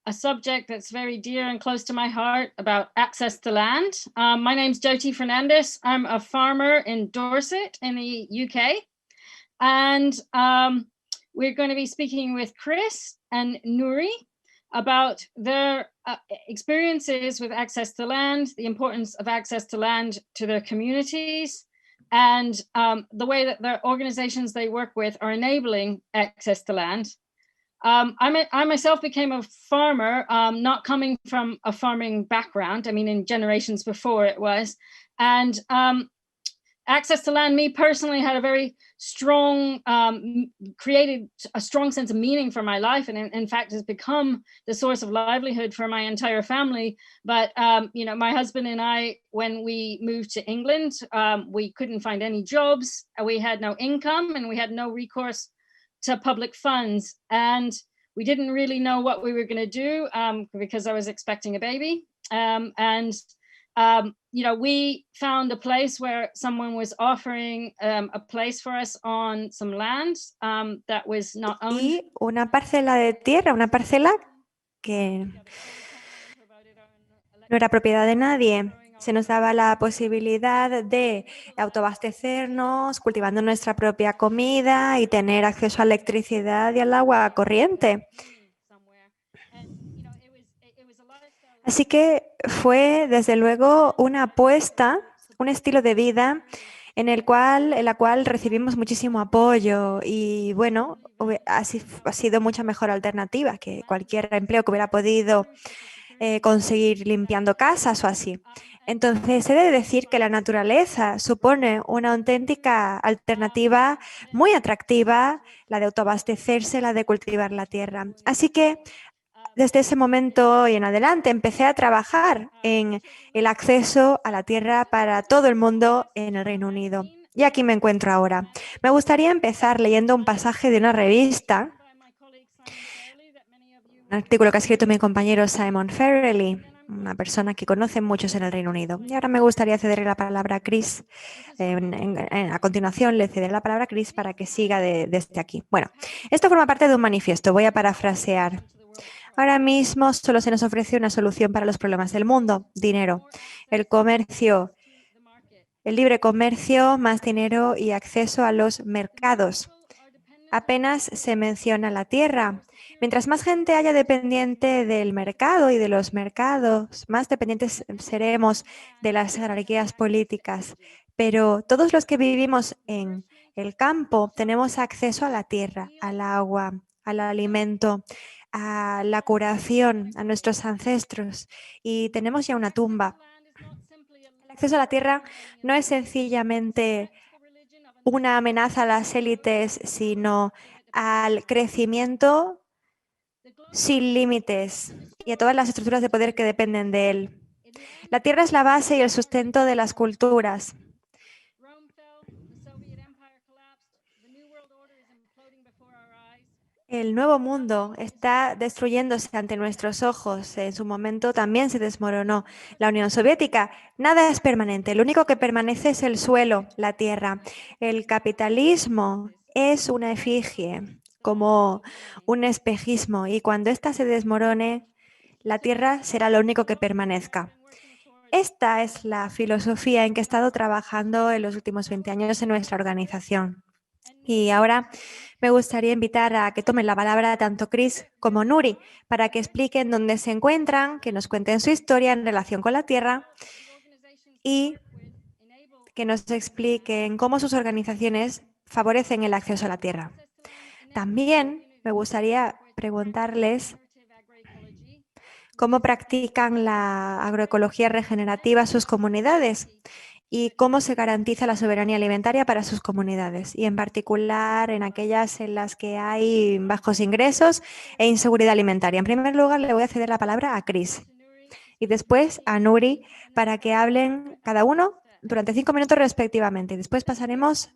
a subject that's very dear and close to my heart about access to land. My name's Jyoti Fernandez. I'm a farmer in Dorset in the UK. And we're going to be speaking with Chris and Nuri about their experiences with access to land, the importance of access to land to their communities, and the way that the organizations they work with are enabling access to land. I myself became a farmer, not coming from a farming background. I mean, in generations before it was. And access to land, me personally, had a very strong, created a strong sense of meaning for my life. And in fact, has become the source of livelihood for my entire family. But, my husband and I, when we moved to England, we couldn't find any jobs. We had no income and we had no recourse to public funds. And we didn't really know what we were going to do because I was expecting a baby. We found a place where someone was offering a place for us on some land that was not owned. Y una parcela de tierra, una parcela que no era propiedad de nadie. Se nos daba la posibilidad de autoabastecernos, cultivando nuestra propia comida y tener acceso a electricidad y al agua corriente. Así que fue, desde luego, una apuesta, un estilo de vida en la cual recibimos muchísimo apoyo y, bueno, ha sido mucha mejor alternativa que cualquier empleo que hubiera podido conseguir limpiando casas o así. Entonces, he de decir que la naturaleza supone una auténtica alternativa muy atractiva, la de autoabastecerse, la de cultivar la tierra. Así que, desde ese momento y en adelante, empecé a trabajar en el acceso a la tierra para todo el mundo en el Reino Unido. Y aquí me encuentro ahora. Me gustaría empezar leyendo un pasaje de una revista, un artículo que ha escrito mi compañero Simon Farrelly, una persona que conocen muchos en el Reino Unido. Y ahora me gustaría cederle la palabra a Chris. A continuación le cederé la palabra a Chris para que siga desde aquí. Bueno, esto forma parte de un manifiesto. Voy a parafrasear. Ahora mismo solo se nos ofrece una solución para los problemas del mundo: dinero. El comercio, el libre comercio, más dinero y acceso a los mercados. Apenas se menciona la tierra. Mientras más gente haya dependiente del mercado y de los mercados, más dependientes seremos de las jerarquías políticas. Pero todos los que vivimos en el campo tenemos acceso a la tierra, al agua, al alimento, a la curación, a nuestros ancestros, y tenemos ya una tumba. El acceso a la tierra no es sencillamente una amenaza a las élites, sino al crecimiento sin límites y a todas las estructuras de poder que dependen de él. La tierra es la base y el sustento de las culturas. El nuevo mundo está destruyéndose ante nuestros ojos. En su momento también se desmoronó la Unión Soviética. Nada es permanente. Lo único que permanece es el suelo, la tierra. El capitalismo es una efigie, como un espejismo, y cuando ésta se desmorone, la tierra será lo único que permanezca. Esta es la filosofía en que he estado trabajando en los últimos 20 años en nuestra organización. Y ahora me gustaría invitar a que tomen la palabra tanto Chris como Nuri para que expliquen dónde se encuentran, que nos cuenten su historia en relación con la tierra y que nos expliquen cómo sus organizaciones favorecen el acceso a la tierra. También me gustaría preguntarles cómo practican la agroecología regenerativa sus comunidades y cómo se garantiza la soberanía alimentaria para sus comunidades, y en particular en aquellas en las que hay bajos ingresos e inseguridad alimentaria. En primer lugar, le voy a ceder la palabra a Chris y después a Nuri para que hablen cada uno durante 5 minutos respectivamente. Después pasaremos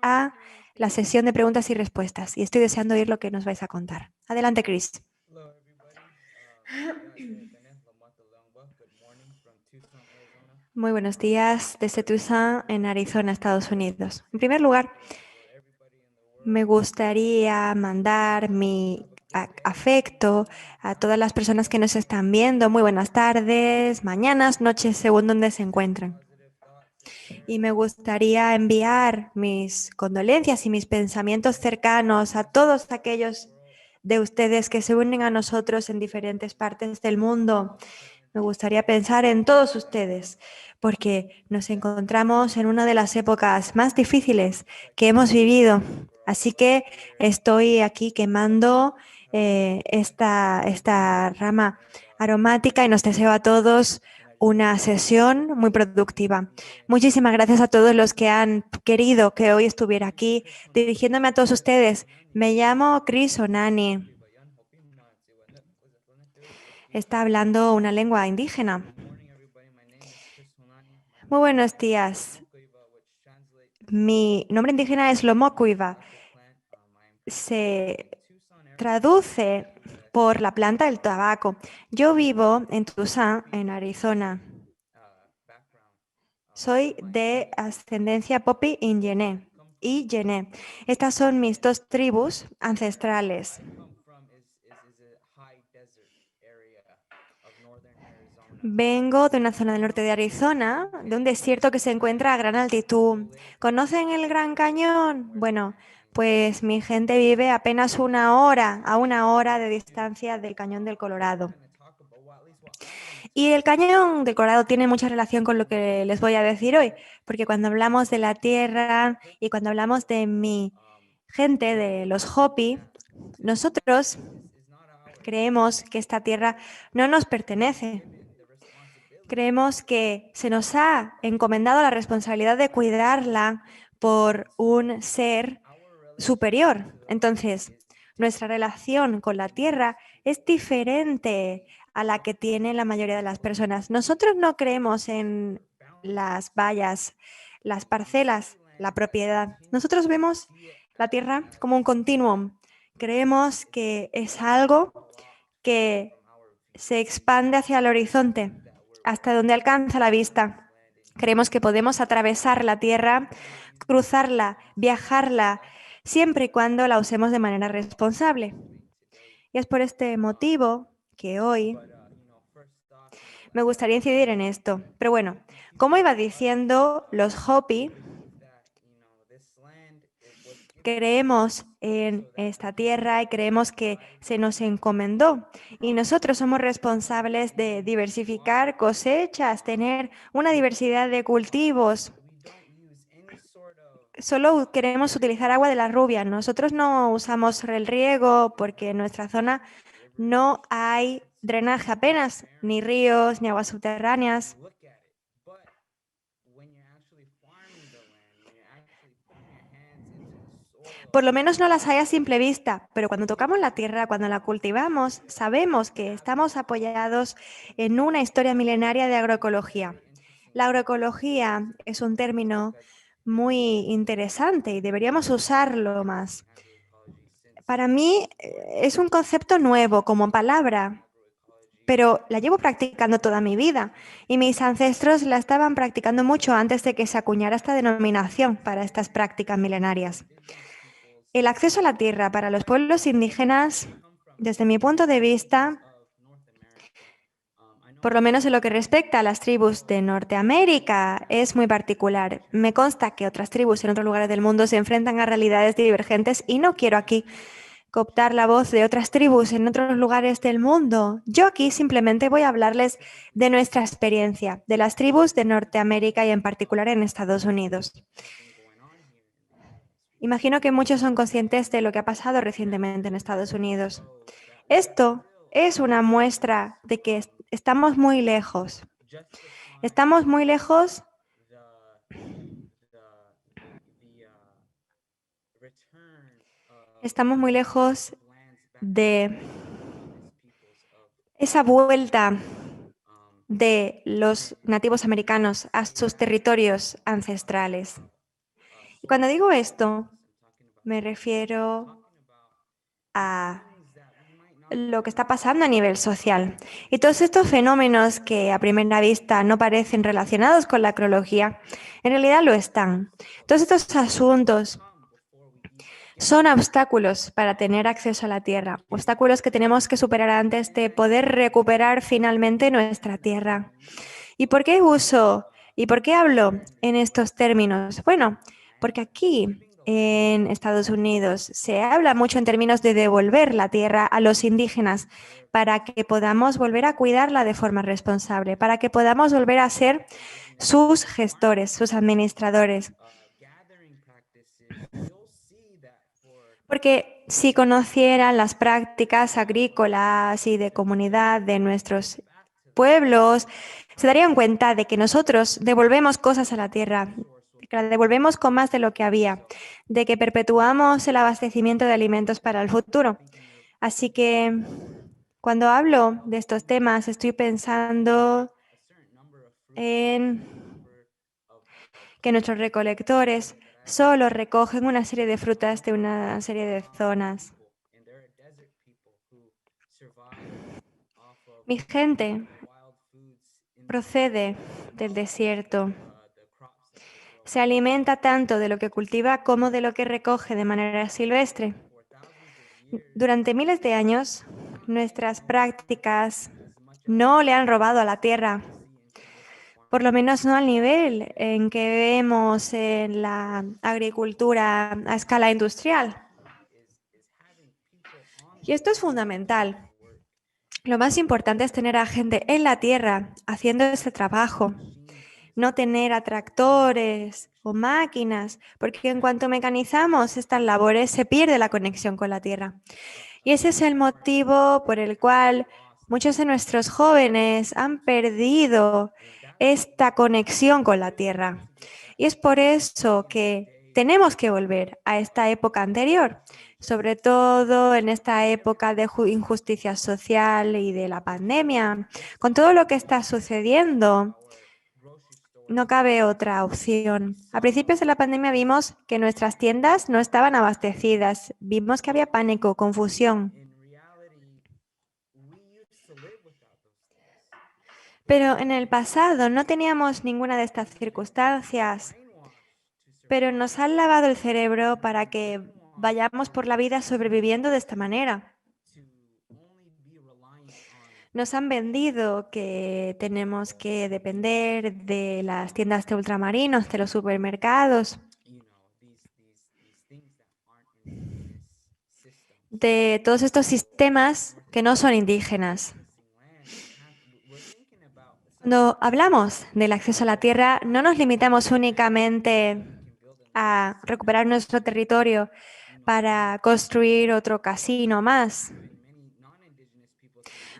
a la sesión de preguntas y respuestas y estoy deseando oír lo que nos vais a contar. Adelante, Chris. Muy buenos días desde Tucson, en Arizona, Estados Unidos. En primer lugar, me gustaría mandar mi afecto a todas las personas que nos están viendo. Muy buenas tardes, mañanas, noches, según donde se encuentran. Y me gustaría enviar mis condolencias y mis pensamientos cercanos a todos aquellos de ustedes que se unen a nosotros en diferentes partes del mundo. Me gustaría pensar en todos ustedes, porque nos encontramos en una de las épocas más difíciles que hemos vivido. Así que estoy aquí quemando esta rama aromática y nos deseo a todos una sesión muy productiva. Muchísimas gracias a todos los que han querido que hoy estuviera aquí. Dirigiéndome a todos ustedes, me llamo Chris Onani. Está hablando una lengua indígena. Muy buenos días. Mi nombre indígena es Lomocuiva. Se traduce por la planta del tabaco. Yo vivo en Tucson, en Arizona. Soy de ascendencia Popi y Yené. Estas son mis dos tribus ancestrales. Vengo de una zona del norte de Arizona, de un desierto que se encuentra a gran altitud. ¿Conocen el Gran Cañón? Bueno, pues mi gente vive apenas a una hora de distancia del Cañón del Colorado. Y el Cañón del Colorado tiene mucha relación con lo que les voy a decir hoy, porque cuando hablamos de la tierra y cuando hablamos de mi gente, de los Hopi, nosotros creemos que esta tierra no nos pertenece. Creemos que se nos ha encomendado la responsabilidad de cuidarla por un ser superior. Entonces, nuestra relación con la tierra es diferente a la que tienen la mayoría de las personas. Nosotros no creemos en las vallas, las parcelas, la propiedad. Nosotros vemos la tierra como un continuum. Creemos que es algo que se expande hacia el horizonte, hasta donde alcanza la vista. Creemos que podemos atravesar la tierra, cruzarla, viajarla, siempre y cuando la usemos de manera responsable. Y es por este motivo que hoy me gustaría incidir en esto. Pero bueno, como iba diciendo, los Hopi creemos en esta tierra y creemos que se nos encomendó. Y nosotros somos responsables de diversificar cosechas, tener una diversidad de cultivos. Solo queremos utilizar agua de la lluvia. Nosotros no usamos el riego porque en nuestra zona no hay drenaje apenas, ni ríos, ni aguas subterráneas. Por lo menos no las hay a simple vista, pero cuando tocamos la tierra, cuando la cultivamos, sabemos que estamos apoyados en una historia milenaria de agroecología. La agroecología es un término muy interesante y deberíamos usarlo más. Para mí es un concepto nuevo como palabra, pero la llevo practicando toda mi vida y mis ancestros la estaban practicando mucho antes de que se acuñara esta denominación para estas prácticas milenarias. El acceso a la tierra para los pueblos indígenas, desde mi punto de vista, por lo menos en lo que respecta a las tribus de Norteamérica, es muy particular. Me consta que otras tribus en otros lugares del mundo se enfrentan a realidades divergentes y no quiero aquí cooptar la voz de otras tribus en otros lugares del mundo. Yo aquí simplemente voy a hablarles de nuestra experiencia, de las tribus de Norteamérica y en particular en Estados Unidos. Imagino que muchos son conscientes de lo que ha pasado recientemente en Estados Unidos. Esto es una muestra de que estamos muy lejos. Estamos muy lejos de esa vuelta de los nativos americanos a sus territorios ancestrales. Y cuando digo esto, me refiero a lo que está pasando a nivel social. Y todos estos fenómenos que a primera vista no parecen relacionados con la agroecología, en realidad lo están. Todos estos asuntos son obstáculos para tener acceso a la tierra, obstáculos que tenemos que superar antes de poder recuperar finalmente nuestra tierra. ¿Y por qué uso y por qué hablo en estos términos? Bueno, porque aquí en Estados Unidos se habla mucho en términos de devolver la tierra a los indígenas para que podamos volver a cuidarla de forma responsable, para que podamos volver a ser sus gestores, sus administradores. Porque si conocieran las prácticas agrícolas y de comunidad de nuestros pueblos, se darían cuenta de que nosotros devolvemos cosas a la tierra, que la devolvemos con más de lo que había, de que perpetuamos el abastecimiento de alimentos para el futuro. Así que cuando hablo de estos temas, estoy pensando en que nuestros recolectores solo recogen una serie de frutas de una serie de zonas. Mi gente procede del desierto. Se alimenta tanto de lo que cultiva como de lo que recoge de manera silvestre. Durante miles de años, nuestras prácticas no le han robado a la tierra, por lo menos no al nivel en que vemos en la agricultura a escala industrial. Y esto es fundamental. Lo más importante es tener a gente en la tierra haciendo este trabajo, no tener a tractores o máquinas, porque en cuanto mecanizamos estas labores se pierde la conexión con la tierra. Y ese es el motivo por el cual muchos de nuestros jóvenes han perdido esta conexión con la tierra. Y es por eso que tenemos que volver a esta época anterior, sobre todo en esta época de injusticia social y de la pandemia. Con todo lo que está sucediendo, no cabe otra opción. A principios de la pandemia vimos que nuestras tiendas no estaban abastecidas, vimos que había pánico, confusión. Pero en el pasado no teníamos ninguna de estas circunstancias, pero nos han lavado el cerebro para que vayamos por la vida sobreviviendo de esta manera. Nos han vendido que tenemos que depender de las tiendas de ultramarinos, de los supermercados, de todos estos sistemas que no son indígenas. Cuando hablamos del acceso a la tierra, no nos limitamos únicamente a recuperar nuestro territorio para construir otro casino más.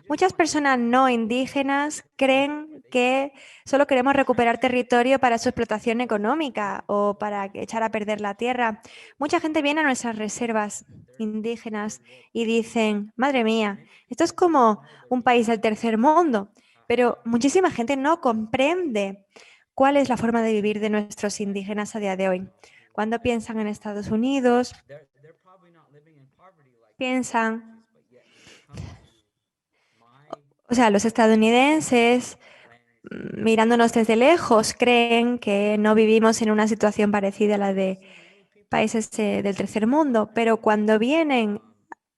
Muchas personas no indígenas creen que solo queremos recuperar territorio para su explotación económica o para echar a perder la tierra. Mucha gente viene a nuestras reservas indígenas y dicen, madre mía, esto es como un país del tercer mundo, pero muchísima gente no comprende cuál es la forma de vivir de nuestros indígenas a día de hoy. Cuando piensan en Estados Unidos, piensan, o sea, los estadounidenses, mirándonos desde lejos, creen que no vivimos en una situación parecida a la de países del tercer mundo, pero cuando vienen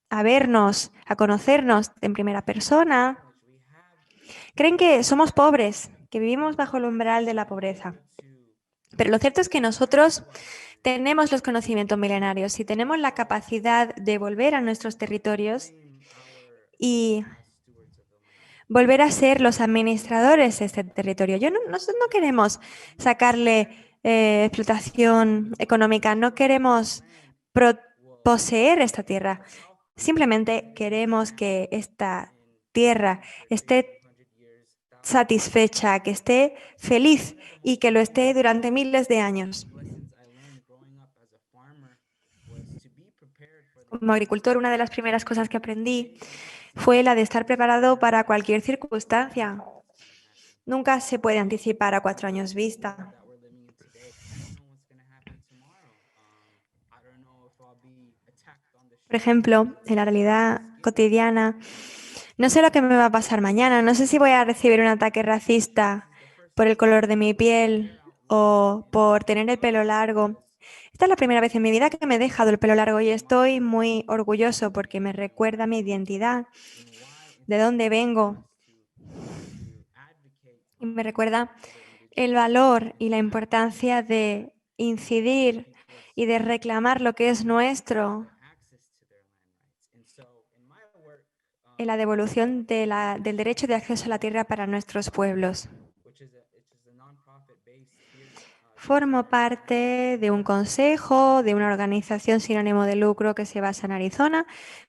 a vernos, a conocernos en primera persona, creen que somos pobres, que vivimos bajo el umbral de la pobreza. Pero lo cierto es que nosotros tenemos los conocimientos milenarios y tenemos la capacidad de volver a nuestros territorios y volver a ser los administradores de este territorio. Nosotros no queremos sacarle explotación económica, no queremos poseer esta tierra. Simplemente queremos que esta tierra esté satisfecha, que esté feliz y que lo esté durante miles de años. Como agricultor, una de las primeras cosas que aprendí fue la de estar preparado para cualquier circunstancia. Nunca se puede anticipar a 4 años vista. Por ejemplo, en la realidad cotidiana, no sé lo que me va a pasar mañana, no sé si voy a recibir un ataque racista por el color de mi piel o por tener el pelo largo. Esta es la primera vez en mi vida que me he dejado el pelo largo y estoy muy orgulloso porque me recuerda mi identidad, de dónde vengo, y me recuerda el valor y la importancia de incidir y de reclamar lo que es nuestro en la devolución del derecho de acceso a la tierra para nuestros pueblos. Formo parte de un consejo, de una organización sin ánimo de lucro que se basa en Arizona,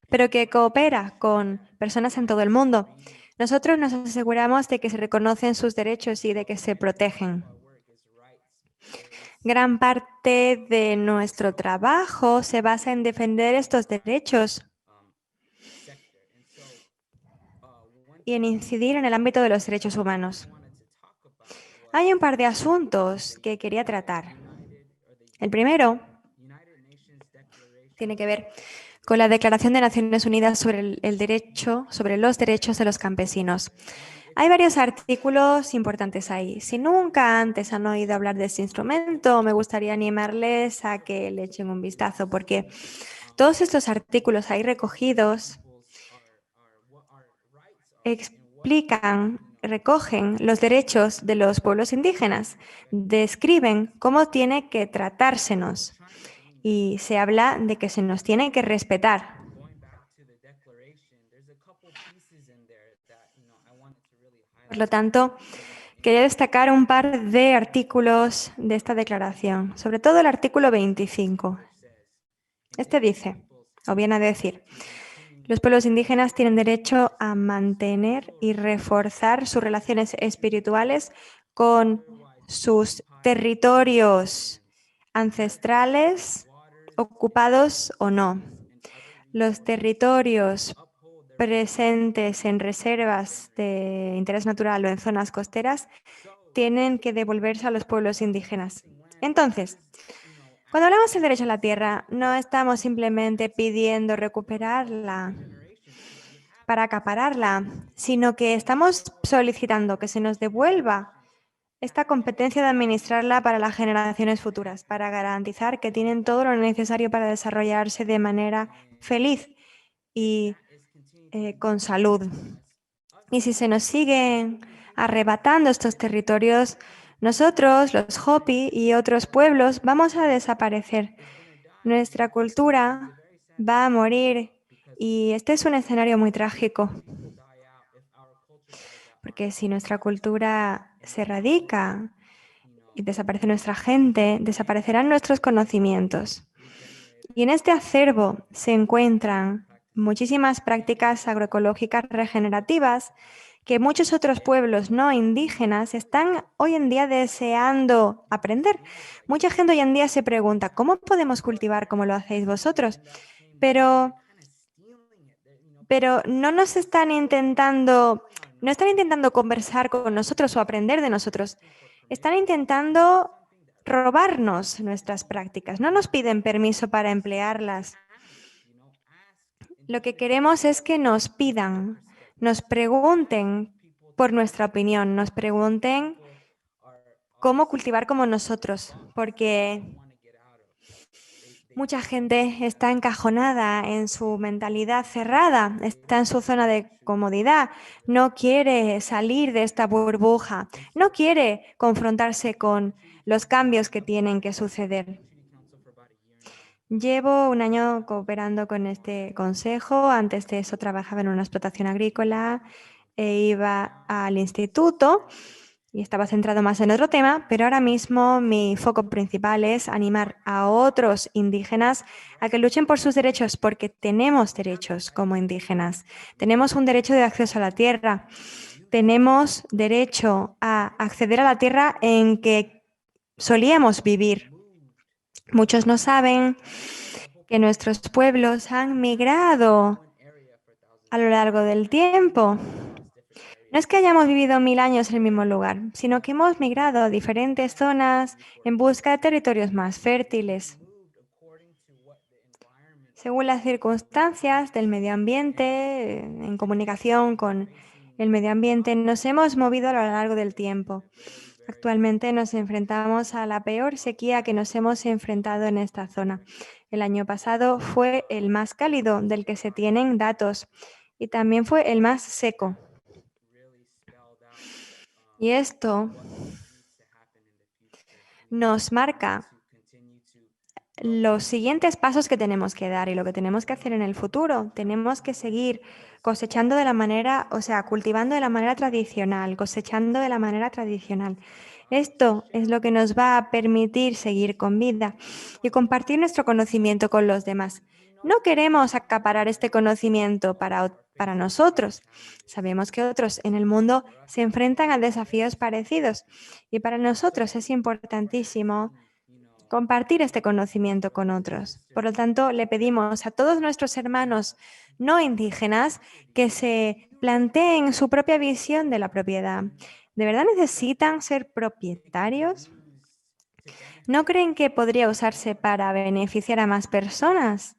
pero que coopera con personas en todo el mundo. Nosotros nos aseguramos de que se reconocen sus derechos y de que se protegen. Gran parte de nuestro trabajo se basa en defender estos derechos y en incidir en el ámbito de los derechos humanos. Hay un par de asuntos que quería tratar. El primero tiene que ver con la Declaración de Naciones Unidas sobre sobre los derechos de los campesinos. Hay varios artículos importantes ahí. Si nunca antes han oído hablar de este instrumento, me gustaría animarles a que le echen un vistazo, porque todos estos artículos ahí recogidos explican, recogen los derechos de los pueblos indígenas, describen cómo tiene que tratársenos y se habla de que se nos tiene que respetar. Por lo tanto, quería destacar un par de artículos de esta declaración, sobre todo el artículo 25. Este dice, o viene a decir, los pueblos indígenas tienen derecho a mantener y reforzar sus relaciones espirituales con sus territorios ancestrales, ocupados o no. Los territorios presentes en reservas de interés natural o en zonas costeras tienen que devolverse a los pueblos indígenas. Entonces, cuando hablamos del derecho a la tierra, no estamos simplemente pidiendo recuperarla para acapararla, sino que estamos solicitando que se nos devuelva esta competencia de administrarla para las generaciones futuras, para garantizar que tienen todo lo necesario para desarrollarse de manera feliz y con salud. Y si se nos siguen arrebatando estos territorios, nosotros, los Hopi y otros pueblos, vamos a desaparecer. Nuestra cultura va a morir y este es un escenario muy trágico. Porque si nuestra cultura se erradica y desaparece nuestra gente, desaparecerán nuestros conocimientos. Y en este acervo se encuentran muchísimas prácticas agroecológicas regenerativas que muchos otros pueblos no indígenas están hoy en día deseando aprender. Mucha gente hoy en día se pregunta, ¿cómo podemos cultivar como lo hacéis vosotros? Pero no nos están intentando, no están intentando conversar con nosotros o aprender de nosotros. Están intentando robarnos nuestras prácticas. No nos piden permiso para emplearlas. Lo que queremos es que nos pidan, nos pregunten por nuestra opinión, nos pregunten cómo cultivar como nosotros, porque mucha gente está encajonada en su mentalidad cerrada, está en su zona de comodidad, no quiere salir de esta burbuja, no quiere confrontarse con los cambios que tienen que suceder. Llevo un año cooperando con este consejo. Antes de eso trabajaba en una explotación agrícola e iba al instituto y estaba centrado más en otro tema, pero ahora mismo mi foco principal es animar a otros indígenas a que luchen por sus derechos, porque tenemos derechos como indígenas. Tenemos un derecho de acceso a la tierra. Tenemos derecho a acceder a la tierra en que solíamos vivir. Muchos no saben que nuestros pueblos han migrado a lo largo del tiempo. No es que hayamos vivido 1000 años en el mismo lugar, sino que hemos migrado a diferentes zonas en busca de territorios más fértiles. Según las circunstancias del medio ambiente, en comunicación con el medio ambiente, nos hemos movido a lo largo del tiempo. Actualmente nos enfrentamos a la peor sequía que nos hemos enfrentado en esta zona. El año pasado fue el más cálido del que se tienen datos y también fue el más seco. Y esto nos marca los siguientes pasos que tenemos que dar y lo que tenemos que hacer en el futuro. Tenemos que seguir cosechando de la manera, o sea, cultivando de la manera tradicional, cosechando de la manera tradicional. Esto es lo que nos va a permitir seguir con vida y compartir nuestro conocimiento con los demás. No queremos acaparar este conocimiento para nosotros. Sabemos que otros en el mundo se enfrentan a desafíos parecidos y para nosotros es importantísimo compartir este conocimiento con otros. Por lo tanto, le pedimos a todos nuestros hermanos no indígenas que se planteen su propia visión de la propiedad. ¿De verdad necesitan ser propietarios? ¿No creen que podría usarse para beneficiar a más personas?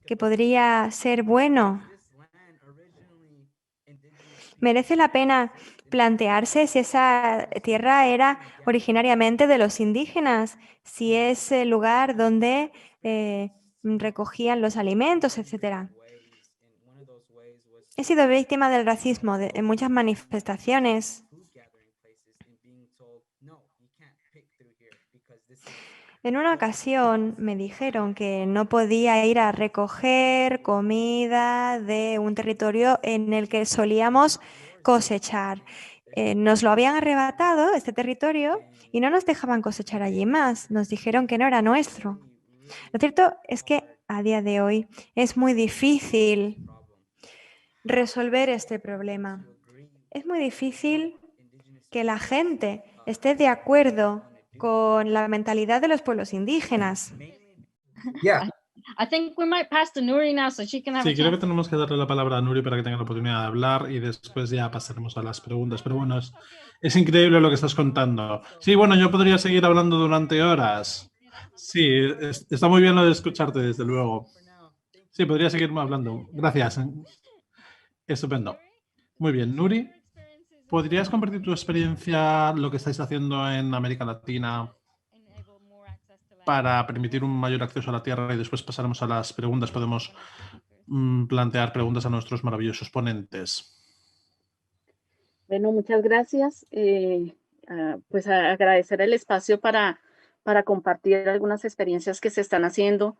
¿Que podría ser bueno? ¿Merece la pena plantearse si esa tierra era originariamente de los indígenas, si es el lugar donde recogían los alimentos, etcétera? He sido víctima del racismo en muchas manifestaciones. En una ocasión me dijeron que no podía ir a recoger comida de un territorio en el que solíamos cosechar. Nos lo habían arrebatado, este territorio, y no nos dejaban cosechar allí más. Nos dijeron que no era nuestro. Lo cierto es que a día de hoy es muy difícil resolver este problema. Es muy difícil que la gente esté de acuerdo con la mentalidad de los pueblos indígenas. Yeah. I think we might pass to Nuri now so she can have Sí, a creo que chance. tenemos que darle la palabra a Nuri para que tenga la oportunidad de hablar y después ya pasaremos a las preguntas. Pero bueno, es increíble lo que estás contando. Sí, bueno, yo podría seguir hablando durante horas. Sí, está muy bien lo de escucharte, desde luego. Sí, podría seguir hablando. Gracias. Estupendo. Muy bien, Nuri, ¿podrías compartir tu experiencia, lo que estáis haciendo en América Latina para permitir un mayor acceso a la tierra y después pasaremos a las preguntas? Podemos plantear preguntas a nuestros maravillosos ponentes. Bueno, muchas gracias. Pues agradecer el espacio para compartir algunas experiencias que se están haciendo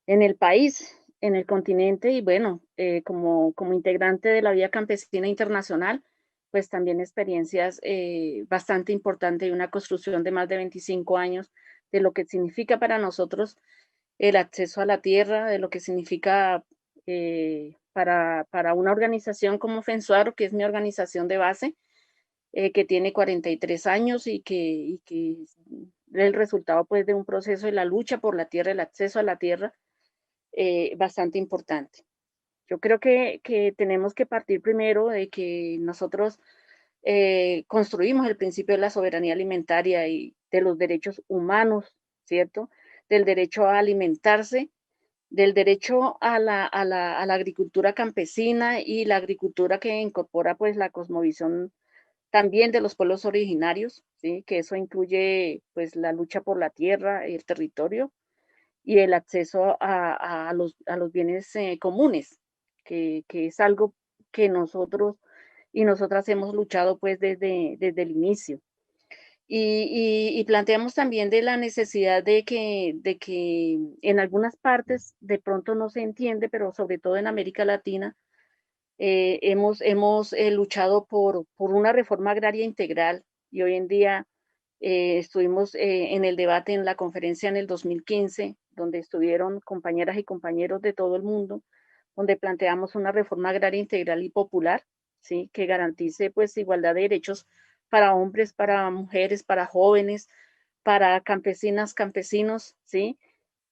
en el país, en el continente y bueno, como integrante de la Vía Campesina Internacional, pues también experiencias bastante importantes y una construcción de más de 25 años de lo que significa para nosotros el acceso a la tierra, de lo que significa para una organización como FENSUARO, que es mi organización de base, que tiene 43 años y que es el resultado pues de un proceso de la lucha por la tierra, el acceso a la tierra, bastante importante. Yo creo que tenemos que partir primero de que nosotros construimos el principio de la soberanía alimentaria y de los derechos humanos, ¿cierto? Del derecho a alimentarse, del derecho a la agricultura campesina y la agricultura que incorpora pues la cosmovisión también de los pueblos originarios, ¿sí? Que eso incluye pues la lucha por la tierra, el territorio y el acceso a los bienes comunes, que es algo que nosotros y nosotras hemos luchado pues desde el inicio. Y planteamos también de la necesidad de que en algunas partes de pronto no se entiende, pero sobre todo en América Latina, hemos luchado por una reforma agraria integral y hoy en día estuvimos en el debate en la conferencia en el 2015, donde estuvieron compañeras y compañeros de todo el mundo, donde planteamos una reforma agraria integral y popular, ¿sí? Que garantice pues igualdad de derechos para hombres, para mujeres, para jóvenes, para campesinas, campesinos, ¿sí?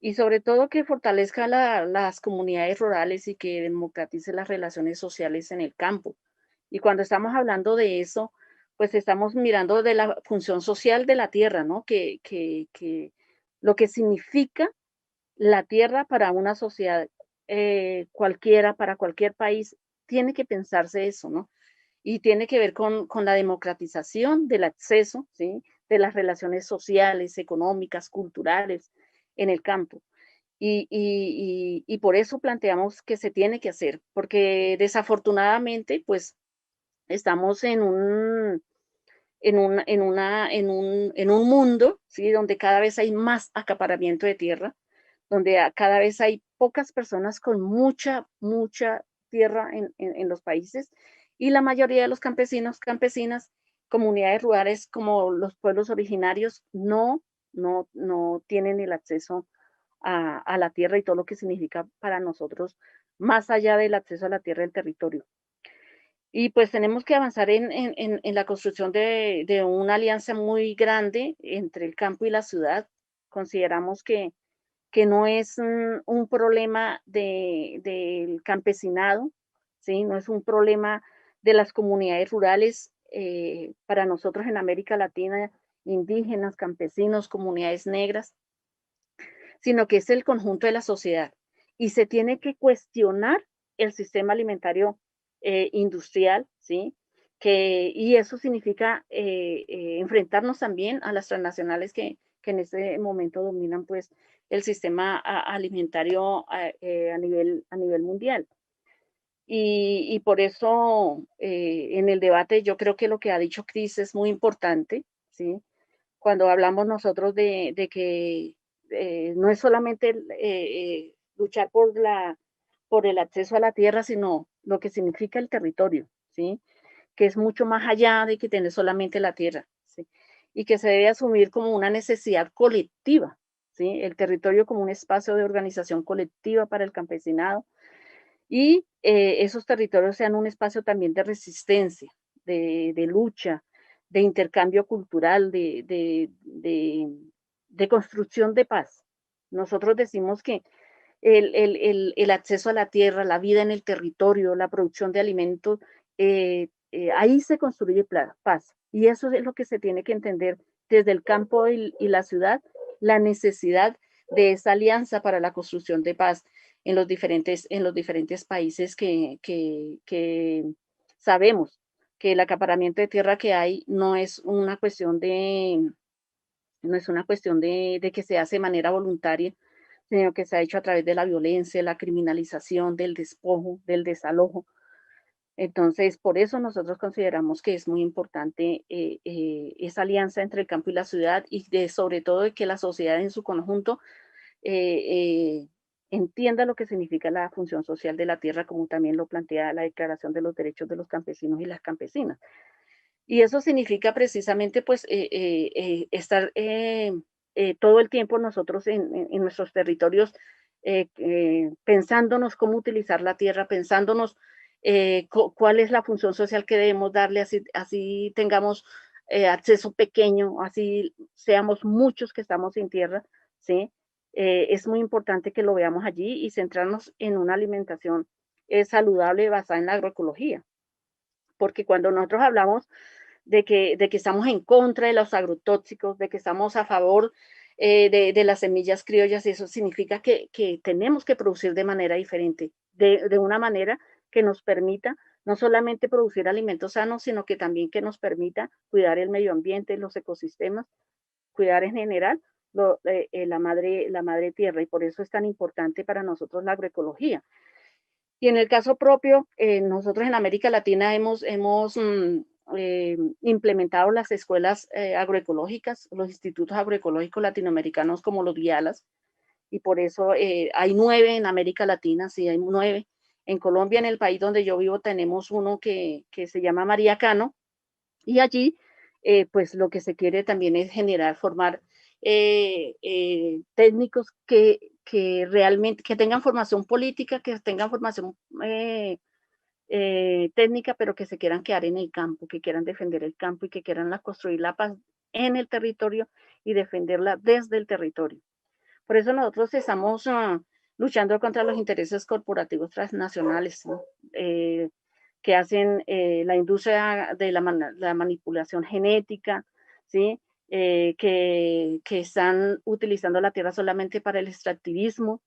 Y sobre todo que fortalezca las comunidades rurales y que democratice las relaciones sociales en el campo. Y cuando estamos hablando de eso, pues estamos mirando de la función social de la tierra, ¿no? Que lo que significa la tierra para una sociedad cualquiera, para cualquier país, tiene que pensarse eso, ¿no? y tiene que ver con la democratización del acceso, ¿sí? De las relaciones sociales, económicas, culturales en el campo. Y por eso planteamos que se tiene que hacer, porque desafortunadamente, pues, estamos en un mundo, ¿sí? Donde cada vez hay más acaparamiento de tierra, donde cada vez hay pocas personas con mucha tierra en los países, y la mayoría de los campesinos, campesinas, comunidades rurales como los pueblos originarios no tienen el acceso a la tierra y todo lo que significa para nosotros, más allá del acceso a la tierra del territorio. Y pues tenemos que avanzar en la construcción de una alianza muy grande entre el campo y la ciudad. Consideramos que no es un problema del campesinado, ¿sí? No es un problema de las comunidades rurales. Para nosotros en América Latina, indígenas, campesinos, comunidades negras, sino que es el conjunto de la sociedad. Y se tiene que cuestionar el sistema alimentario industrial, ¿sí? Y eso significa enfrentarnos también a las transnacionales que en este momento dominan pues el sistema alimentario a nivel mundial. Y por eso en el debate yo creo que lo que ha dicho Cris es muy importante, ¿sí? Cuando hablamos nosotros de que no es solamente luchar por el acceso a la tierra, sino lo que significa el territorio, ¿sí? Que es mucho más allá de que tener solamente la tierra, ¿sí? Y que se debe asumir como una necesidad colectiva, ¿sí? El territorio como un espacio de organización colectiva para el campesinado, y esos territorios sean un espacio también de resistencia, de lucha, de intercambio cultural, de construcción de paz. Nosotros decimos que el acceso a la tierra, la vida en el territorio, la producción de alimentos, ahí se construye paz. Y eso es lo que se tiene que entender desde el campo y la ciudad, la necesidad de esa alianza para la construcción de paz en los diferentes países que sabemos que el acaparamiento de tierra que hay no es una cuestión de que se hace de manera voluntaria, sino que se ha hecho a través de la violencia, la criminalización, del despojo, del desalojo. Entonces, por eso nosotros consideramos que es muy importante esa alianza entre el campo y la ciudad, y sobre todo de que la sociedad en su conjunto eh, eh, entienda lo que significa la función social de la tierra, como también lo plantea la Declaración de los Derechos de los Campesinos y las Campesinas. Y eso significa precisamente pues estar todo el tiempo nosotros en nuestros territorios pensándonos cómo utilizar la tierra, pensándonos cuál es la función social que debemos darle, así tengamos acceso pequeño, así seamos muchos que estamos sin tierra, ¿sí? Es muy importante que lo veamos allí y centrarnos en una alimentación saludable basada en la agroecología. Porque cuando nosotros hablamos de que estamos en contra de los agrotóxicos, de que estamos a favor de las semillas criollas, y eso significa que tenemos que producir de manera diferente, de una manera que nos permita no solamente producir alimentos sanos, sino que también que nos permita cuidar el medio ambiente, los ecosistemas, cuidar en general la madre tierra, y por eso es tan importante para nosotros la agroecología. Y en el caso propio, nosotros en América Latina hemos implementado las escuelas agroecológicas, los institutos agroecológicos latinoamericanos como los GIALAS, y por eso hay 9 en América Latina, sí, hay 9. En Colombia, en el país donde yo vivo, tenemos uno que se llama María Cano, y allí, pues lo que se quiere también es formar técnicos que realmente, que tengan formación política, que tengan formación técnica, pero que se quieran quedar en el campo, que quieran defender el campo y que quieran construir la paz en el territorio y defenderla desde el territorio. Por eso nosotros estamos luchando contra los intereses corporativos transnacionales, ¿no? Que hacen la industria de la manipulación genética, ¿sí? Que están utilizando la tierra solamente para el extractivismo,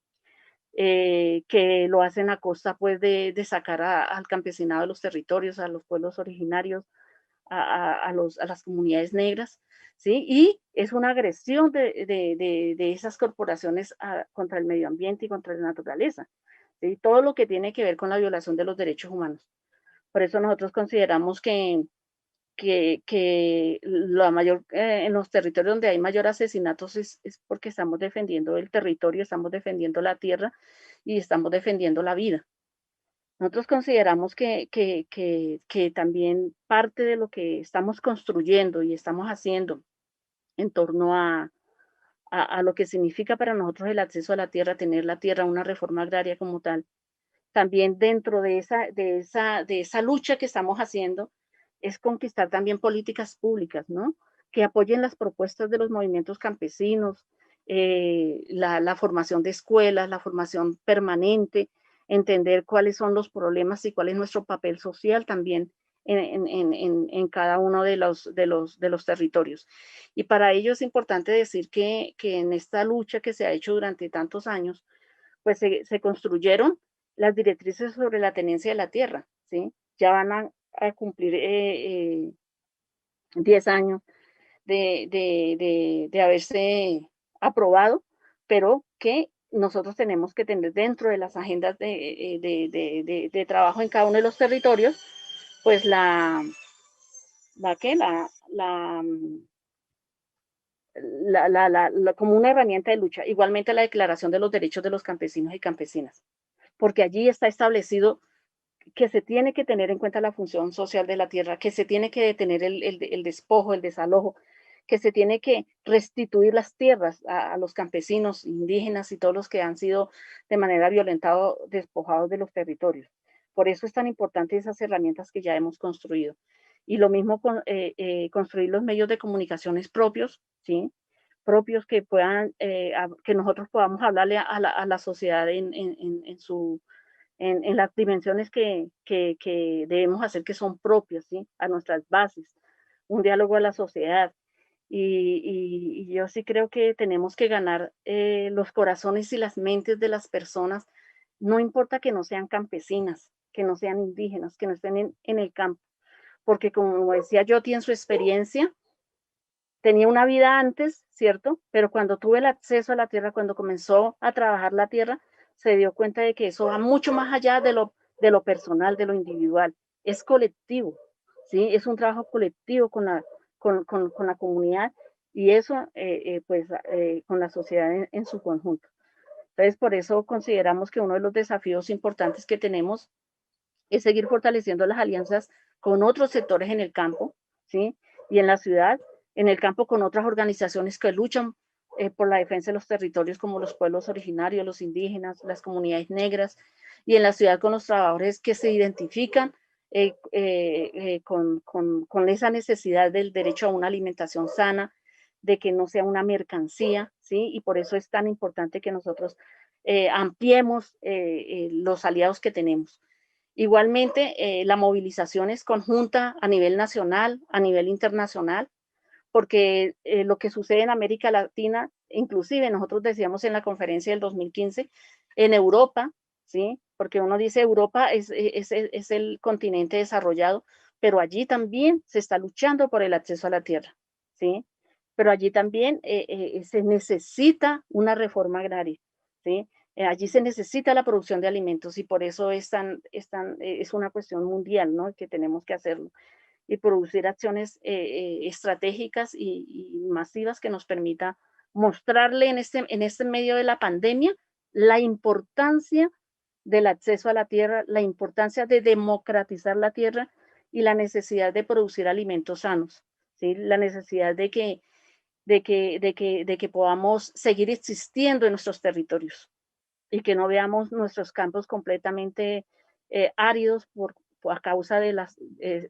que lo hacen a costa pues de sacar al campesinado de los territorios, a los pueblos originarios, a las comunidades negras, ¿sí? Y es una agresión de esas corporaciones contra el medio ambiente y contra la naturaleza, ¿sí? Todo lo que tiene que ver con la violación de los derechos humanos. Por eso nosotros consideramos que la mayor, en los territorios donde hay mayor asesinatos es porque estamos defendiendo el territorio, estamos defendiendo la tierra y estamos defendiendo la vida. Nosotros consideramos que también parte de lo que estamos construyendo y estamos haciendo en torno a lo que significa para nosotros el acceso a la tierra, tener la tierra, una reforma agraria como tal, también dentro de esa lucha que estamos haciendo, es conquistar también políticas públicas, ¿no? Que apoyen las propuestas de los movimientos campesinos, la formación de escuelas, la formación permanente, entender cuáles son los problemas y cuál es nuestro papel social también en cada uno de los territorios. Y para ello es importante decir que en esta lucha que se ha hecho durante tantos años, pues se construyeron las directrices sobre la tenencia de la tierra, ¿sí? Ya van a cumplir 10 años de haberse aprobado, pero que nosotros tenemos que tener dentro de las agendas de trabajo en cada uno de los territorios, pues como una herramienta de lucha. Igualmente la Declaración de los Derechos de los Campesinos y Campesinas, porque allí está establecido que se tiene que tener en cuenta la función social de la tierra, que se tiene que detener el despojo, el desalojo, que se tiene que restituir las tierras a los campesinos, indígenas y todos los que han sido de manera violentada, despojados de los territorios. Por eso es tan importante esas herramientas que ya hemos construido. Y lo mismo con construir los medios de comunicaciones propios, ¿sí? Propios que puedan, que nosotros podamos hablarle a la sociedad en las dimensiones que debemos hacer, que son propias, ¿sí? A nuestras bases, un diálogo a la sociedad. Y yo sí creo que tenemos que ganar los corazones y las mentes de las personas, no importa que no sean campesinas, que no sean indígenas, que no estén en el campo, porque como decía Yoti en su experiencia, tenía una vida antes, ¿cierto? Pero cuando tuve el acceso a la tierra, cuando comenzó a trabajar la tierra, se dio cuenta de que eso va mucho más allá de lo personal, de lo individual. Es colectivo, ¿sí? Es un trabajo colectivo con la comunidad y eso, con la sociedad en su conjunto. Entonces, por eso consideramos que uno de los desafíos importantes que tenemos es seguir fortaleciendo las alianzas con otros sectores en el campo, ¿sí? Y en la ciudad, en el campo con otras organizaciones que luchan por la defensa de los territorios como los pueblos originarios, los indígenas, las comunidades negras, y en la ciudad con los trabajadores que se identifican con esa necesidad del derecho a una alimentación sana, de que no sea una mercancía, ¿sí? Y por eso es tan importante que nosotros ampliemos los aliados que tenemos. Igualmente, la movilización es conjunta a nivel nacional, a nivel internacional, porque lo que sucede en América Latina, inclusive nosotros decíamos en la conferencia del 2015, en Europa, ¿sí? Porque uno dice Europa es el continente desarrollado, pero allí también se está luchando por el acceso a la tierra, ¿sí? Pero allí también se necesita una reforma agraria, ¿sí? Allí se necesita la producción de alimentos y por eso es una cuestión mundial, ¿no? Que tenemos que hacerlo y producir acciones estratégicas y masivas que nos permita mostrarle en este medio de la pandemia la importancia del acceso a la tierra, la importancia de democratizar la tierra y la necesidad de producir alimentos sanos, ¿sí? La necesidad de que podamos seguir existiendo en nuestros territorios y que no veamos nuestros campos completamente áridos a causa de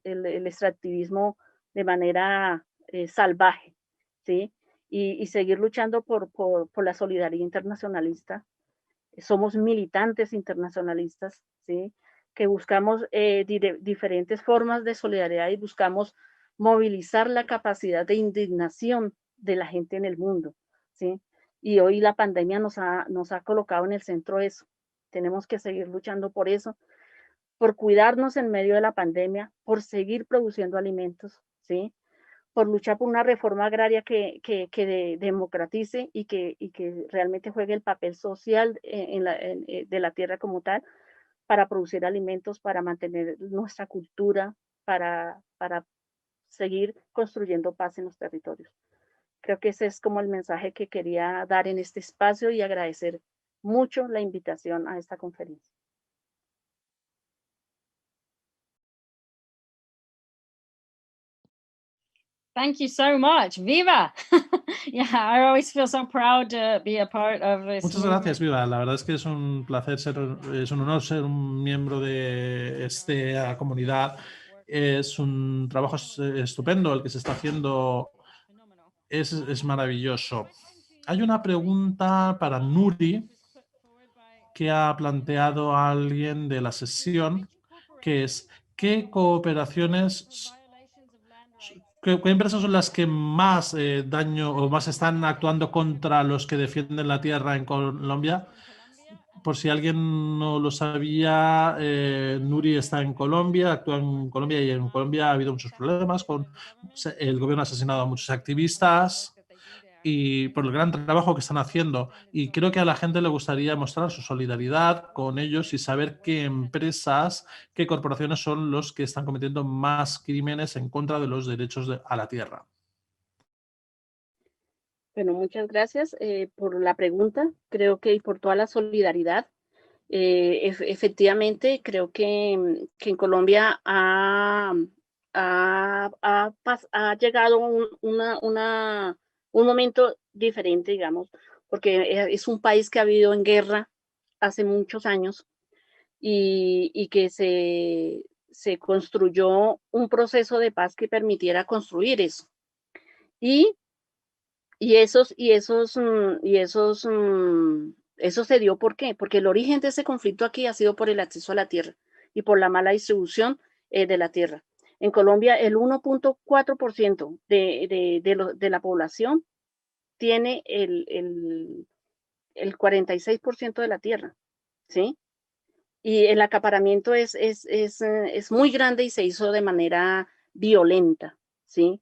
el extractivismo de manera salvaje, ¿sí? Y seguir luchando por la solidaridad internacionalista. Somos militantes internacionalistas, ¿sí? Que buscamos diferentes formas de solidaridad y buscamos movilizar la capacidad de indignación de la gente en el mundo, ¿sí? Y hoy la pandemia nos ha colocado en el centro de eso, Tenemos que seguir luchando por eso, por cuidarnos en medio de la pandemia, por seguir produciendo alimentos, ¿sí? Por luchar por una reforma agraria que democratice y que realmente juegue el papel social de la tierra como tal, para producir alimentos, para mantener nuestra cultura, para seguir construyendo paz en los territorios. Creo que ese es como el mensaje que quería dar en este espacio y agradecer mucho la invitación a esta conferencia. Thank you so much. Viva! Yeah, I always feel so proud to be a part of this. Muchas gracias, Viva. La verdad es que es un placer es un honor ser un miembro de esta comunidad. Es un trabajo estupendo el que se está haciendo. Es maravilloso. Hay una pregunta para Nuri que ha planteado alguien de la sesión, que es ¿qué cooperaciones, qué empresas son las que más daño o más están actuando contra los que defienden la tierra en Colombia? Por si alguien no lo sabía, Nuri está en Colombia, actúa en Colombia y en Colombia ha habido muchos problemas. El gobierno ha asesinado a muchos activistas y por el gran trabajo que están haciendo. Y creo que a la gente le gustaría mostrar su solidaridad con ellos y saber qué empresas, qué corporaciones son los que están cometiendo más crímenes en contra de los derechos a la tierra. Bueno, muchas gracias por la pregunta, creo que y por toda la solidaridad. Efectivamente, creo que en Colombia ha llegado un momento diferente, digamos, porque es un país que ha vivido en guerra hace muchos años y que se construyó un proceso de paz que permitiera construir eso. Eso se dio, ¿por qué? Porque el origen de ese conflicto aquí ha sido por el acceso a la tierra y por la mala distribución de la tierra. En Colombia, el 1.4% de la población tiene el 46% de la tierra, ¿sí? Y el acaparamiento es muy grande y se hizo de manera violenta, ¿sí?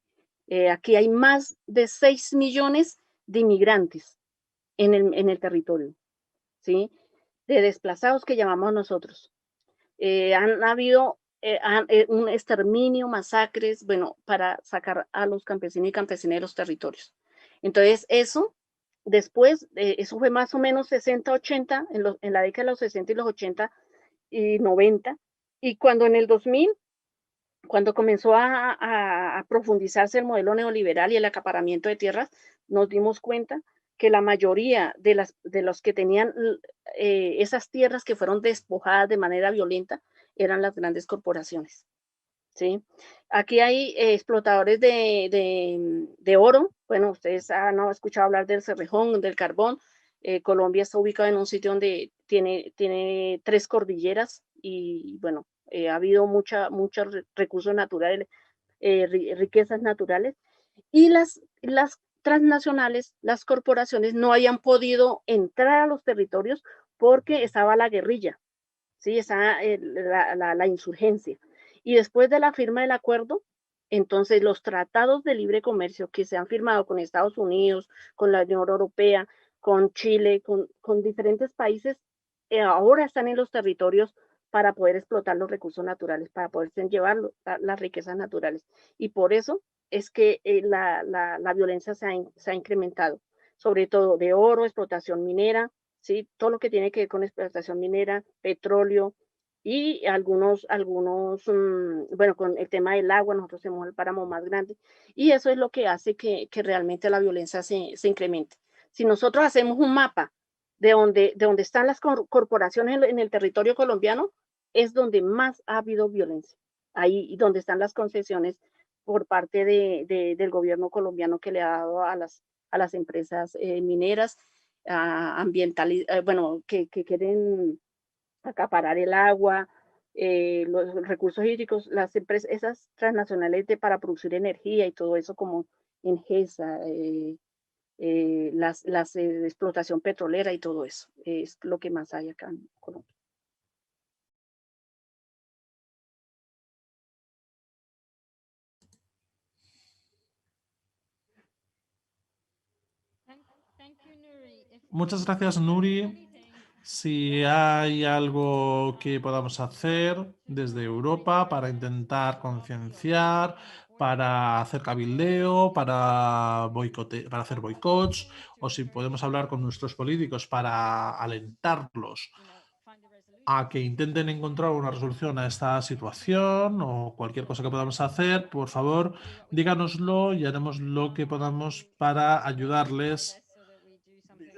Aquí hay más de 6 millones de inmigrantes en el territorio, ¿sí? De desplazados que llamamos nosotros. Han habido un exterminio, masacres, bueno, para sacar a los campesinos y campesinas de los territorios. Entonces, eso fue más o menos 60, 80, en la década de los 60 y los 80 y 90, y cuando en el 2000, cuando comenzó a profundizarse el modelo neoliberal y el acaparamiento de tierras, nos dimos cuenta que la mayoría de los que tenían esas tierras que fueron despojadas de manera violenta eran las grandes corporaciones, ¿sí? Aquí hay explotadores de oro. Bueno, ustedes han escuchado hablar del Cerrejón, del carbón. Colombia está ubicado en un sitio donde tiene 3 cordilleras y bueno, ha habido muchos recursos naturales, riquezas naturales, y las transnacionales, las corporaciones no hayan podido entrar a los territorios porque estaba la guerrilla, ¿sí? Estaba la insurgencia. Y después de la firma del acuerdo, entonces los tratados de libre comercio que se han firmado con Estados Unidos, con la Unión Europea, con Chile, con diferentes países, ahora están en los territorios para poder explotar los recursos naturales, para poder llevar las riquezas naturales. Y por eso es que la violencia se ha incrementado, sobre todo de oro, explotación minera, ¿sí? Todo lo que tiene que ver con explotación minera, petróleo y bueno, con el tema del agua, nosotros tenemos el páramo más grande y eso es lo que hace que realmente la violencia se incremente. Si nosotros hacemos un mapa de donde están las corporaciones en el territorio colombiano, es donde más ha habido violencia. Ahí donde están las concesiones por parte del gobierno colombiano que le ha dado a las empresas mineras, bueno, que quieren acaparar el agua, los recursos hídricos, las empresas, esas transnacionales para producir energía y todo eso como Engesa, la explotación petrolera y todo eso. Es lo que más hay acá en Colombia. Muchas gracias, Nuri. Si hay algo que podamos hacer desde Europa para intentar concienciar, para hacer cabildeo, para para hacer boicots, o si podemos hablar con nuestros políticos para alentarlos a que intenten encontrar una resolución a esta situación o cualquier cosa que podamos hacer, por favor, díganoslo y haremos lo que podamos para ayudarles.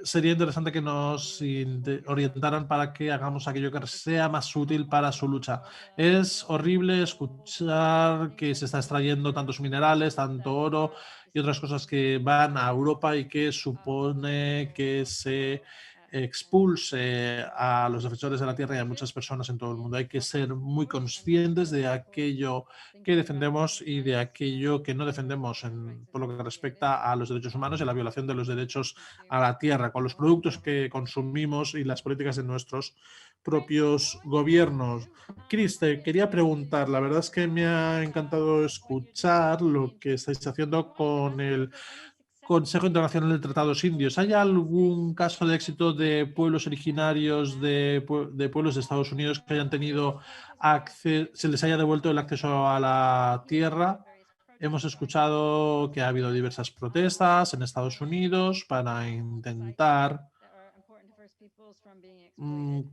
Sería interesante que nos orientaran para que hagamos aquello que sea más útil para su lucha. Es horrible escuchar que se está extrayendo tantos minerales, tanto oro y otras cosas que van a Europa y que supone que se expulse a los defensores de la tierra y a muchas personas en todo el mundo. Hay que ser muy conscientes de aquello que defendemos y de aquello que no defendemos por lo que respecta a los derechos humanos y a la violación de los derechos a la tierra, con los productos que consumimos y las políticas de nuestros propios gobiernos. Chris, te quería preguntar, la verdad es que me ha encantado escuchar lo que estáis haciendo con el Consejo Internacional de Tratados Indios. ¿Hay algún caso de éxito de pueblos originarios de pueblos de Estados Unidos que hayan tenido se les haya devuelto el acceso a la tierra? Hemos escuchado que ha habido diversas protestas en Estados Unidos para intentar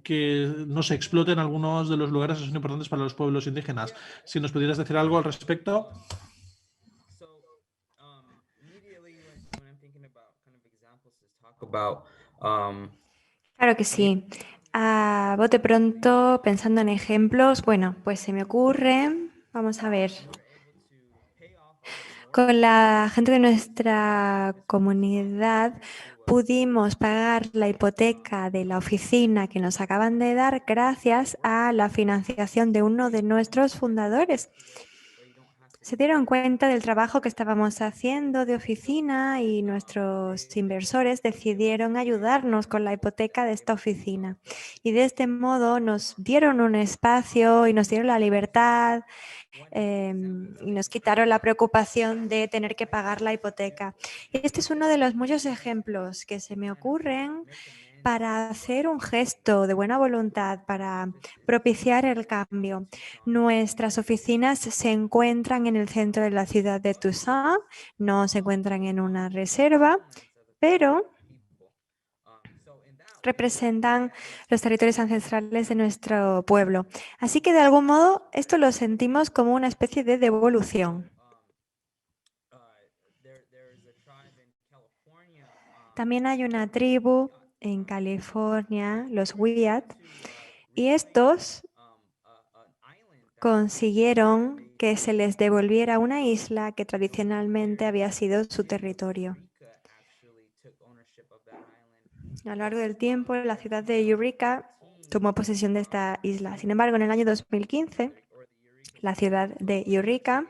que no se exploten algunos de los lugares que son importantes para los pueblos indígenas. Si nos pudieras decir algo al respecto. Claro que sí. A bote pronto, pensando en ejemplos, bueno, pues se me ocurre, vamos a ver, con la gente de nuestra comunidad pudimos pagar la hipoteca de la oficina que nos acaban de dar gracias a la financiación de uno de nuestros fundadores. Se dieron cuenta del trabajo que estábamos haciendo de oficina y nuestros inversores decidieron ayudarnos con la hipoteca de esta oficina. Y de este modo nos dieron un espacio y nos dieron la libertad y nos quitaron la preocupación de tener que pagar la hipoteca. Y este es uno de los muchos ejemplos que se me ocurren para hacer un gesto de buena voluntad, para propiciar el cambio. Nuestras oficinas se encuentran en el centro de la ciudad de Toussaint, no se encuentran en una reserva, pero representan los territorios ancestrales de nuestro pueblo. Así que de algún modo esto lo sentimos como una especie de devolución. También hay una tribu en California, los Wiyat, y estos consiguieron que se les devolviera una isla que tradicionalmente había sido su territorio. A lo largo del tiempo, la ciudad de Eureka tomó posesión de esta isla. Sin embargo, en el año 2015, la ciudad de Eureka,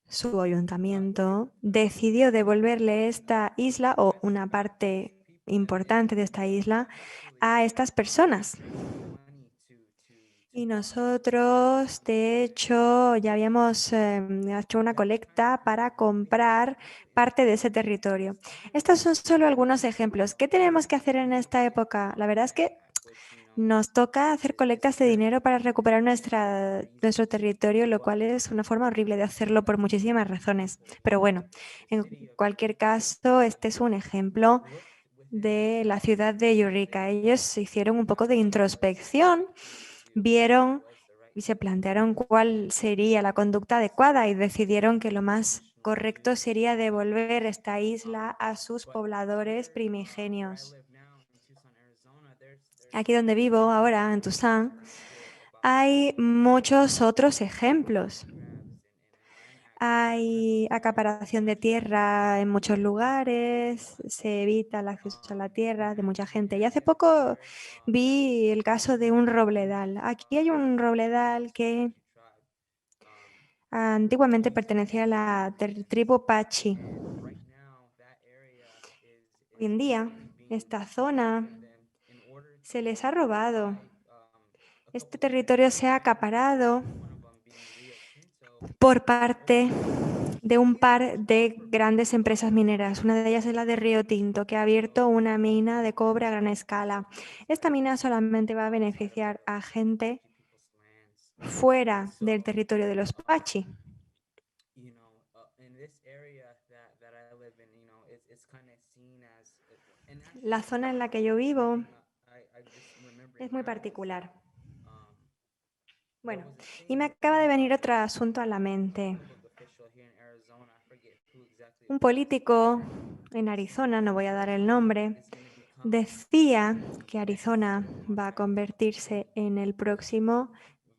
su ayuntamiento, decidió devolverle esta isla o una parte importante de esta isla a estas personas. Y nosotros, de hecho, ya habíamos hecho una colecta para comprar parte de ese territorio. Estos son solo algunos ejemplos. ¿Qué tenemos que hacer en esta época? La verdad es que nos toca hacer colectas de dinero para recuperar nuestro territorio, lo cual es una forma horrible de hacerlo por muchísimas razones. Pero bueno, en cualquier caso, este es un ejemplo de la ciudad de Eureka. Ellos hicieron un poco de introspección, vieron y se plantearon cuál sería la conducta adecuada y decidieron que lo más correcto sería devolver esta isla a sus pobladores primigenios. Aquí donde vivo ahora, en Tucson, hay muchos otros ejemplos. Hay acaparación de tierra en muchos lugares, se evita el acceso a la tierra de mucha gente. Y hace poco vi el caso de un robledal. Aquí hay un robledal que antiguamente pertenecía a la tribu Pachi. Hoy en día, esta zona se les ha robado. Este territorio se ha acaparado por parte de un par de grandes empresas mineras. Una de ellas es la de Río Tinto, que ha abierto una mina de cobre a gran escala. Esta mina solamente va a beneficiar a gente fuera del territorio de los Pachi. La zona en la que yo vivo es muy particular. Bueno, y me acaba de venir otro asunto a la mente. Un político en Arizona, no voy a dar el nombre, decía que Arizona va a convertirse en el próximo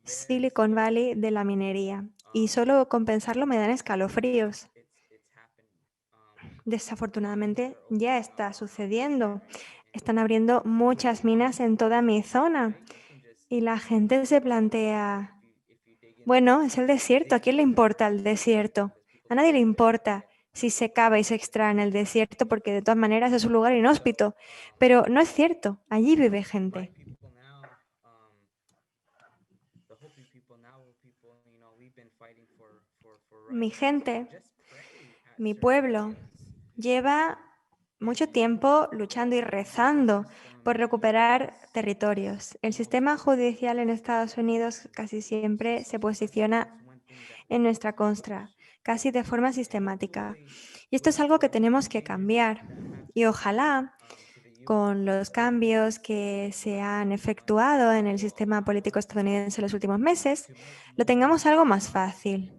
Silicon Valley de la minería. Y solo con pensarlo me dan escalofríos. Desafortunadamente ya está sucediendo. Están abriendo muchas minas en toda mi zona. Y la gente se plantea, bueno, es el desierto, ¿a quién le importa el desierto? A nadie le importa si se cava y se extrae en el desierto porque de todas maneras es un lugar inhóspito. Pero no es cierto, allí vive gente. Mi gente, mi pueblo, lleva mucho tiempo luchando y rezando por recuperar territorios. El sistema judicial en Estados Unidos casi siempre se posiciona en nuestra contra, casi de forma sistemática. Y esto es algo que tenemos que cambiar. Y ojalá, con los cambios que se han efectuado en el sistema político estadounidense en los últimos meses, lo tengamos algo más fácil.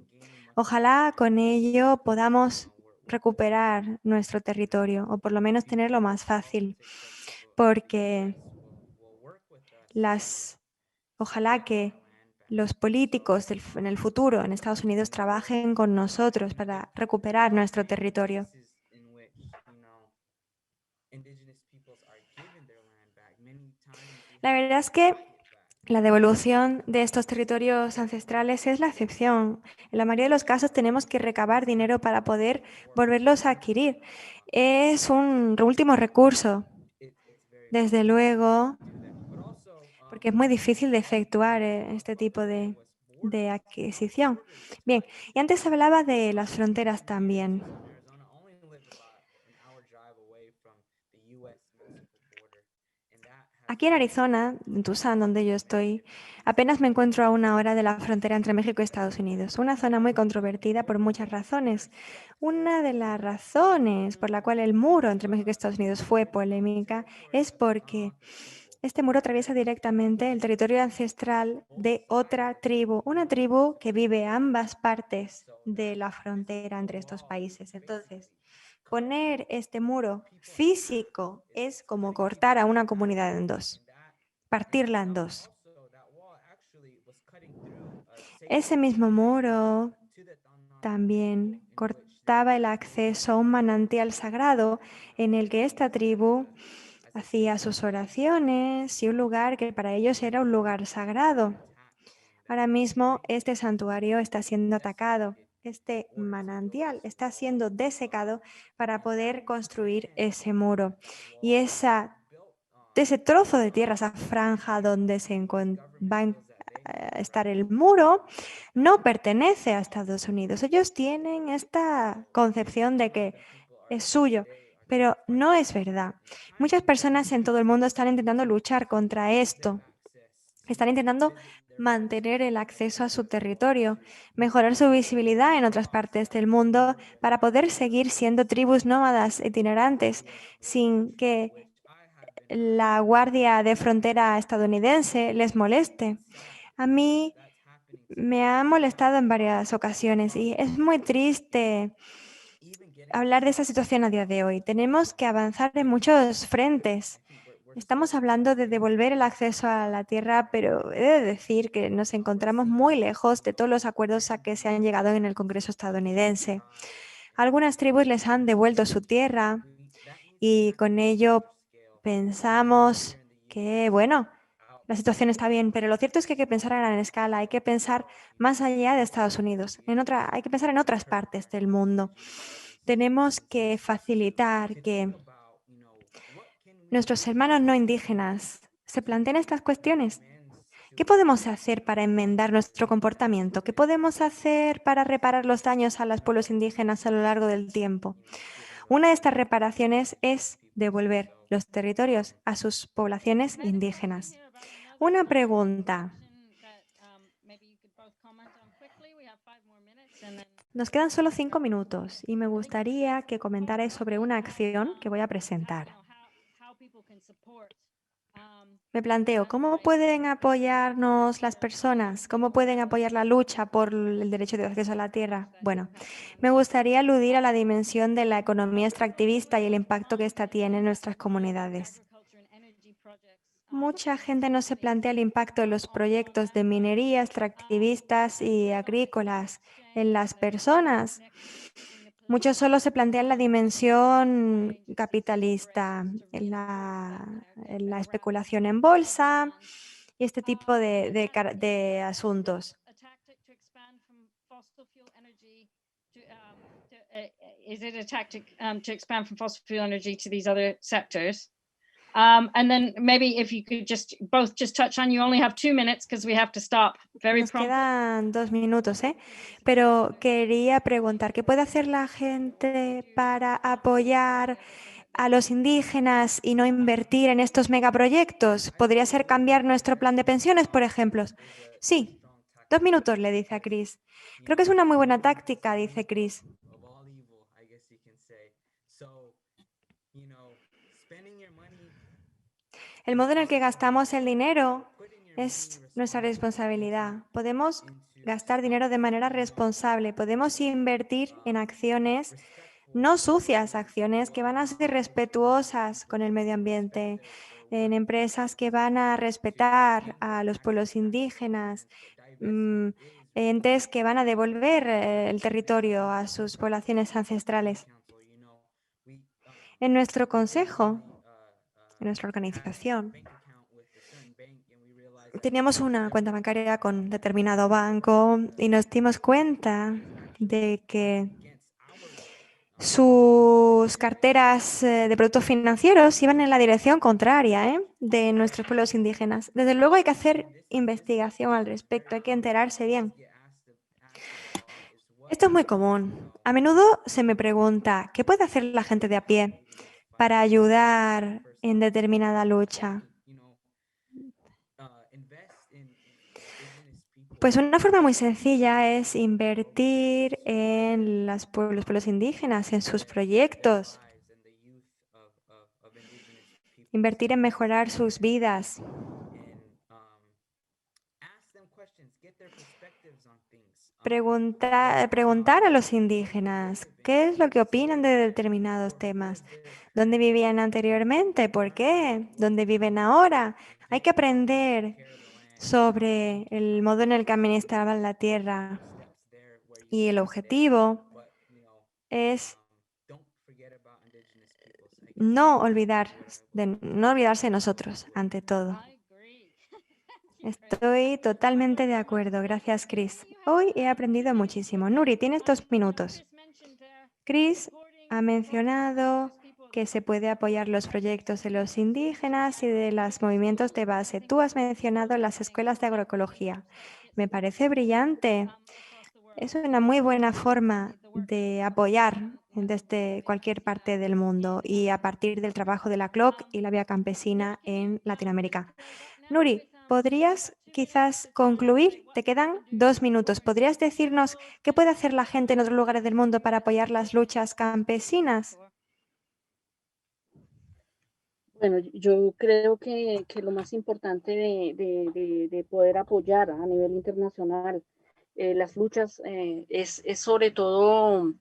Ojalá con ello podamos recuperar nuestro territorio o por lo menos tenerlo más fácil, porque ojalá que los políticos en el futuro en Estados Unidos trabajen con nosotros para recuperar nuestro territorio. La verdad es que la devolución de estos territorios ancestrales es la excepción. En la mayoría de los casos tenemos que recabar dinero para poder volverlos a adquirir. Es un último recurso, desde luego, porque es muy difícil de efectuar este tipo de adquisición. Bien, y antes hablaba de las fronteras también. Aquí en Arizona, en Tucson, donde yo estoy, apenas me encuentro a 1 hora de la frontera entre México y Estados Unidos. Una zona muy controvertida por muchas razones. Una de las razones por la cual el muro entre México y Estados Unidos fue polémica es porque este muro atraviesa directamente el territorio ancestral de otra tribu, una tribu que vive a ambas partes de la frontera entre estos países. Entonces, poner este muro físico es como cortar a una comunidad en dos, partirla en dos. Ese mismo muro también cortaba el acceso a un manantial sagrado en el que esta tribu hacía sus oraciones y un lugar que para ellos era un lugar sagrado. Ahora mismo este santuario está siendo atacado. Este manantial está siendo desecado para poder construir ese muro. Y ese trozo de tierra, esa franja donde va a estar el muro, no pertenece a Estados Unidos. Ellos tienen esta concepción de que es suyo, pero no es verdad. Muchas personas en todo el mundo están intentando luchar contra esto. Están intentando mantener el acceso a su territorio, mejorar su visibilidad en otras partes del mundo para poder seguir siendo tribus nómadas itinerantes sin que la Guardia de Frontera estadounidense les moleste. A mí me ha molestado en varias ocasiones y es muy triste hablar de esa situación a día de hoy. Tenemos que avanzar en muchos frentes. Estamos hablando de devolver el acceso a la tierra, pero he de decir que nos encontramos muy lejos de todos los acuerdos a que se han llegado en el Congreso estadounidense. Algunas tribus les han devuelto su tierra y con ello pensamos que, bueno, la situación está bien, pero lo cierto es que hay que pensar a gran escala, hay que pensar más allá de Estados Unidos, hay que pensar en otras partes del mundo. Tenemos que facilitar que nuestros hermanos no indígenas se plantean estas cuestiones. ¿Qué podemos hacer para enmendar nuestro comportamiento? ¿Qué podemos hacer para reparar los daños a los pueblos indígenas a lo largo del tiempo? Una de estas reparaciones es devolver los territorios a sus poblaciones indígenas. Una pregunta. Nos quedan solo 5 minutos y me gustaría que comentarais sobre una acción que voy a presentar. Me planteo, ¿cómo pueden apoyarnos las personas? ¿Cómo pueden apoyar la lucha por el derecho de acceso a la tierra? Bueno, me gustaría aludir a la dimensión de la economía extractivista y el impacto que ésta tiene en nuestras comunidades. Mucha gente no se plantea el impacto de los proyectos de minería, extractivistas y agrícolas en las personas. Muchos solo se plantean la dimensión capitalista, en la especulación en bolsa y este tipo de asuntos. Is it a tactic to expand from fossil fuel energy to these other sectors? And then maybe if you could both touch on, you only have 2 minutes because we have to stop very Nos promptly. quedan 2 minutos, ¿eh? Pero quería preguntar, ¿qué puede hacer la gente para apoyar a los indígenas y no invertir en estos megaproyectos? ¿Podría ser cambiar nuestro plan de pensiones, por ejemplo? Sí, 2 minutos, le dice a Chris. Creo que es una muy buena táctica, dice Chris. El modo en el que gastamos el dinero es nuestra responsabilidad. Podemos gastar dinero de manera responsable. Podemos invertir en acciones no sucias, acciones que van a ser respetuosas con el medio ambiente, en empresas que van a respetar a los pueblos indígenas, entes que van a devolver el territorio a sus poblaciones ancestrales. En nuestro consejo, en nuestra organización, teníamos una cuenta bancaria con determinado banco y nos dimos cuenta de que sus carteras de productos financieros iban en la dirección contraria de nuestros pueblos indígenas. Desde luego hay que hacer investigación al respecto, hay que enterarse bien. Esto es muy común. A menudo se me pregunta, ¿qué puede hacer la gente de a pie para ayudar en determinada lucha? Pues una forma muy sencilla es invertir en los pueblos indígenas, en sus proyectos, invertir en mejorar sus vidas. Preguntar a los indígenas qué es lo que opinan de determinados temas, dónde vivían anteriormente, por qué, dónde viven ahora. Hay que aprender sobre el modo en el que administraban la tierra y el objetivo es no olvidarse de nosotros, ante todo. Estoy totalmente de acuerdo. Gracias, Chris. Hoy he aprendido muchísimo. Nuri, tienes 2 minutos. Chris ha mencionado que se puede apoyar los proyectos de los indígenas y de los movimientos de base. Tú has mencionado las escuelas de agroecología. Me parece brillante. Es una muy buena forma de apoyar desde cualquier parte del mundo y a partir del trabajo de la CLOC y la Vía Campesina en Latinoamérica. Nuri, ¿podrías quizás concluir? Te quedan 2 minutos. ¿Podrías decirnos qué puede hacer la gente en otros lugares del mundo para apoyar las luchas campesinas? Bueno, yo creo que lo más importante de poder apoyar a nivel internacional las luchas es sobre todo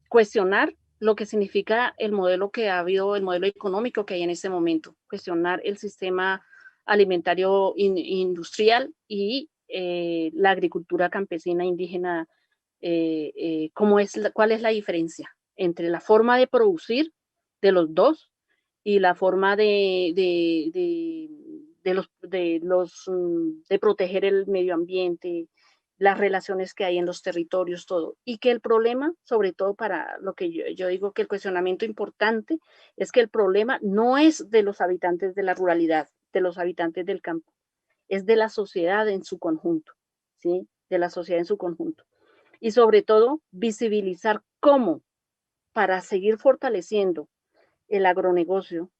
cuestionar lo que significa el modelo que ha habido, el modelo económico que hay en este momento, cuestionar el sistema alimentario industrial y la agricultura campesina indígena, cuál es la diferencia entre la forma de producir de los dos y la forma de proteger el medio ambiente las relaciones que hay en los territorios, todo. Y que el problema, sobre todo para lo que yo digo que el cuestionamiento importante, es que el problema no es de los habitantes de la ruralidad, de los habitantes del campo, es de la sociedad en su conjunto, ¿sí? De la sociedad en su conjunto. Y sobre todo, visibilizar cómo, para seguir fortaleciendo el agronegocio,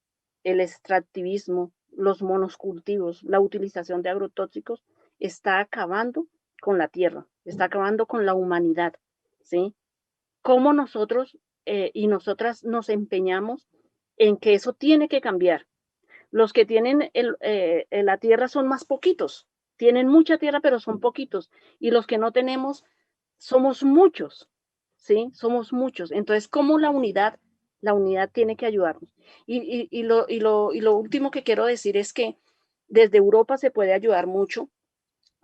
el extractivismo, los monocultivos, la utilización de agrotóxicos, está acabando con la tierra, está acabando con la humanidad, ¿sí? Cómo nosotros y nosotras nos empeñamos en que eso tiene que cambiar. Los que tienen la tierra son más poquitos, tienen mucha tierra, pero son poquitos, y los que no tenemos somos muchos, ¿sí? Somos muchos. Entonces, ¿cómo la unidad tiene que ayudarnos? Y lo último que quiero decir es que desde Europa se puede ayudar mucho,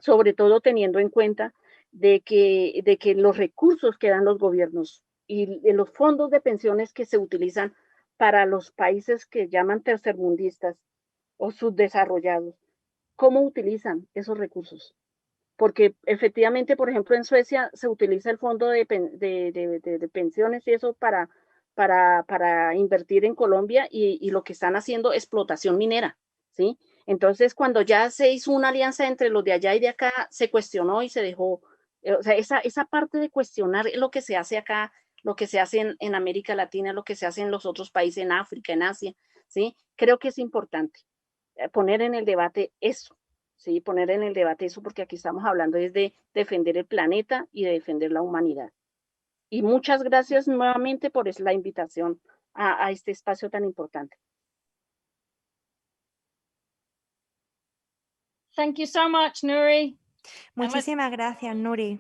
sobre todo teniendo en cuenta de que los recursos que dan los gobiernos y de los fondos de pensiones que se utilizan para los países que llaman tercermundistas o subdesarrollados, ¿cómo utilizan esos recursos? Porque efectivamente, por ejemplo, en Suecia se utiliza el fondo de pensiones y eso para invertir en Colombia y lo que están haciendo es explotación minera, ¿sí? Entonces, cuando ya se hizo una alianza entre los de allá y de acá, se cuestionó y se dejó, o sea, esa parte de cuestionar lo que se hace acá, lo que se hace en América Latina, lo que se hace en los otros países, en África, en Asia, ¿sí? Creo que es importante poner en el debate eso, ¿sí? Poner en el debate eso porque aquí estamos hablando es de defender el planeta y de defender la humanidad. Y muchas gracias nuevamente por la invitación a este espacio tan importante. Thank you so much, Nuri. Muchísimas gracias, Nuri.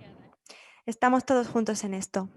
Estamos todos juntos en esto.